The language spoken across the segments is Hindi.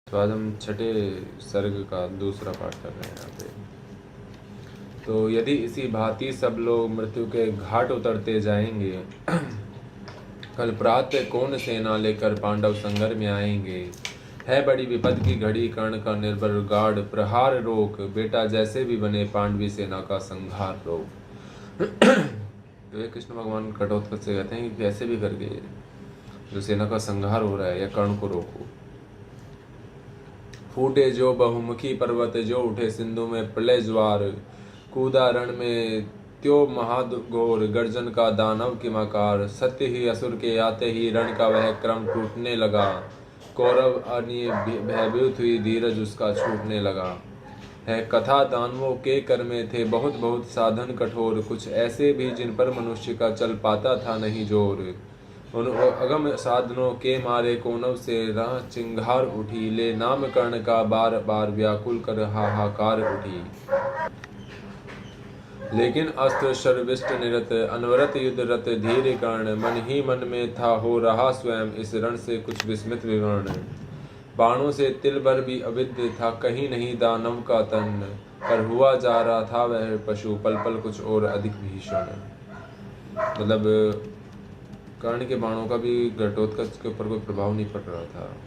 तो आज हम छठे सर्ग का दूसरा पाठ कर रहे हैं यहाँ पे। तो यदि इसी भांति सब लोग मृत्यु के घाट उतरते जाएंगे, कल प्रातः कौन सेना लेकर पांडव संगर में आएंगे। है बड़ी विपद की घड़ी, कर्ण का निर्भर गाढ़ प्रहार रोक, बेटा जैसे भी बने पांडवी सेना का संहार रोक। तो ये कृष्ण भगवान कठोत्कच से कहते हैं कि कैसे भी करके जो सेना का संहार हो रहा है या कर्ण को रोको। फूटे जो बहुमुखी पर्वत, जो उठे सिंधु में प्रलय ज्वार, कूदा रण में त्यो महाघोर, गर्जन का दानव की मकार, सत्य ही असुर के आते ही रण का वह क्रम टूटने लगा, कौरव अनिय भयभीत हुई धीरज उसका छूटने लगा। है कथा दानवों के कर में थे बहुत बहुत साधन कठोर, कुछ ऐसे भी जिन पर मनुष्य का चल पाता था नहीं जोर। उन अगम साधनों के मारे कोनव से राह चिंगार उठी, ले नाम कर्ण का बार बार व्याकुल कर हाहाकार उठी। लेकिन अस्त्र शर्विष्ट निरत, अनवरत युद्ध रत धीर कर्ण, मन ही मन में था हो रहा स्वयं इस रण से कुछ विस्मित विवरण। बाणों से तिल भर भी अविद्य था कहीं नहीं दानव का तन, पर हुआ जा रहा था वह पशु पल पल कुछ और अधिक भीषण। मतलब कर्ण के बाणों का भी घटोत्कच के ऊपर कोई प्रभाव नहीं पड़ रहा था,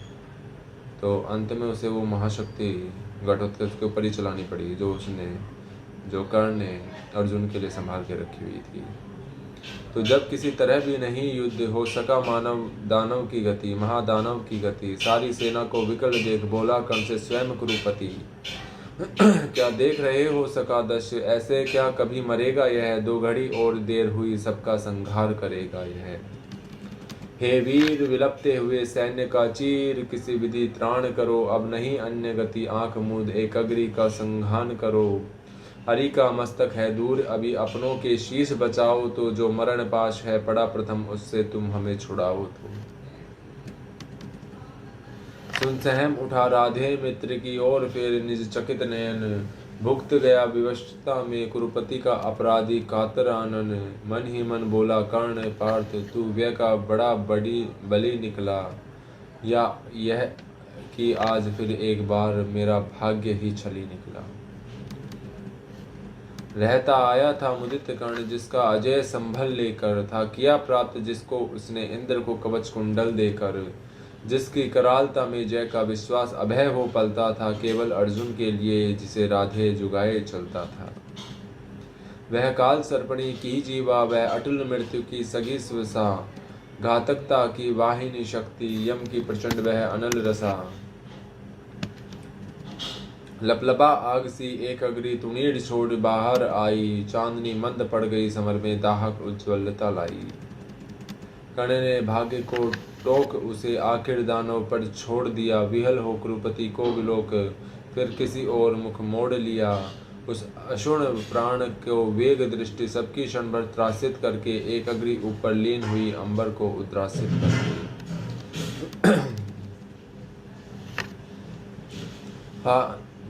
तो अंत में उसे वो महाशक्ति घटोत्कच के ऊपर ही चलानी पड़ी जो कर्ण ने अर्जुन के लिए संभाल के रखी हुई थी। तो जब किसी तरह भी नहीं युद्ध हो सका मानव दानव की गति, महादानव की गति, सारी सेना को विकल देख बोला कर्ण से स्वयं कुरुपति। क्या देख रहे हो सका दश, ऐसे क्या कभी मरेगा यह, दो घड़ी और देर हुई सबका संहार करेगा यह। हे वीर विलपते हुए सैन्य का चीर, किसी विधि त्राण करो अब नहीं अन्य गति, आंख मूंद एक अग्रि का संहान करो। हरि का मस्तक है दूर अभी अपनों के शीश बचाओ, तो जो मरण पाश है पड़ा प्रथम उससे तुम हमें छुड़ाओ। तो सुन सहम उठा राधे मित्र की ओर, फिर निज चकित नयन, भुगत गया विवशता में कुरुपति का अपराधी कातर आनन। मन ही मन बोला कर्ण पार्थ, तू व्यय का बड़ा बड़ी बलि निकला, या यह कि आज फिर एक बार मेरा भाग्य ही छली निकला। रहता आया था मुदित कर्ण, जिसका अजय संभल लेकर था किया प्राप्त, जिसको उसने इंद्र को कवच कुंडल देकर, जिसकी करालता में जय का विश्वास अभय हो पलता था, केवल अर्जुन के लिए जिसे राधे जुगाए चलता था। वह काल सर्पणी की जीवा, वह अटल मृत्यु की सगी स्वसा, घातकता की वाहिनी शक्ति, यम की प्रचंड वह अनल रसा। लपलपा आग सी एक अग्नि तुणीर छोड़ बाहर आई, चांदनी मंद पड़ गई समर में दाहक उज्ज्वलता लाई। कर्ण ने भाग्य को टोक उसे आखिर दानव पर छोड़ दिया, विहल हो कुरुपति को विलोक फिर किसी और मुख मोड़ लिया। उस अशुण प्राण को वेग दृष्टि सबकी क्षण भर त्रासित करके, एक अग्नि ऊपर लीन हुई अंबर को उद्रासित करके।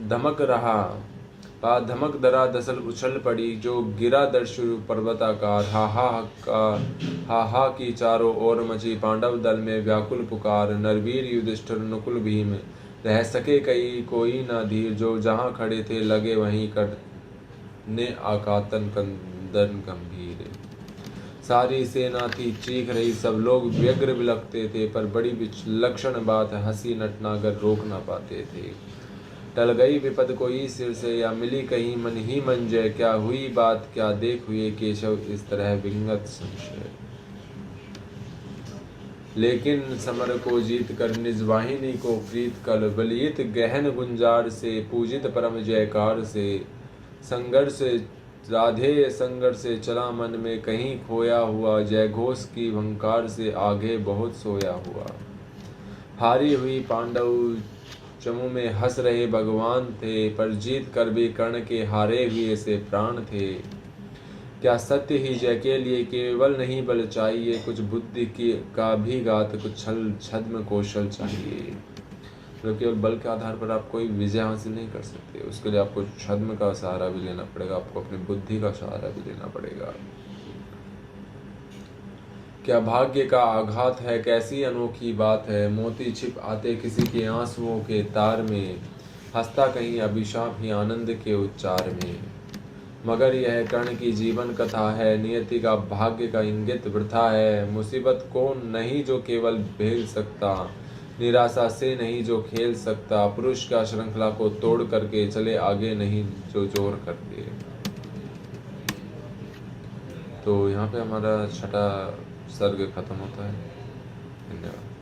धमक रहा धमक दरा दसल उछल पड़ी, जो गिरा दर्शु पर्वताकार, हा की चारों ओर मची पांडव दल में व्याकुल पुकार। नरवीर युधिष्ठिर नकुल भीम रह सके कई कोई न धीर, जो जहाँ खड़े थे लगे वहीं करने आकातन कंदन गंभीर। सारी सेना थी चीख रही, सब लोग व्यग्र बिलखते थे, पर बड़ी विलक्षण बात हंसी नटनागर रोक न पाते थे। टल गई विपद कोई सिर से, या मिली कहीं मन ही मन जय, क्या हुई बात क्या देख हुए केशव इस तरह विंगत संशय। लेकिन समर को जीत कर निज वाहिनी को प्रीत कर, बलित गहन गुंजार से पूजित परम जयकार से, संघर्ष राधे संघर्ष से चला मन में कहीं खोया हुआ, जय घोष की भंकार से आगे बहुत सोया हुआ। हारी हुई पांडव चमू में हंस रहे भगवान थे, पर जीत कर भी कर्ण के हारे हुए से प्राण थे। क्या सत्य ही जय के लिए केवल नहीं बल चाहिए, कुछ बुद्धि की का भी घात, कुछ छल छद्म कौशल चाहिए। तो केवल बल के आधार पर आप कोई विजय हासिल नहीं कर सकते, उसके लिए आपको छद्म का सहारा भी लेना पड़ेगा, आपको अपनी बुद्धि का सहारा भी लेना पड़ेगा। क्या भाग्य का आघात है, कैसी अनोखी बात है। मोती छिप आते किसी के आंसुओं के तार में, हंसता कहीं अभिशाप ही आनंद के उच्चार में। मगर यह कर्ण की जीवन कथा है, नियति का भाग्य का इंगित वृथा है। मुसीबत को नहीं जो केवल भेल सकता, निराशा से नहीं जो खेल सकता। पुरुष का श्रृंखला को तोड़ करके चले आगे नहीं जो जोर करके। तो यहाँ पे हमारा छठा सर्ग खत्म होता है। धन्यवाद।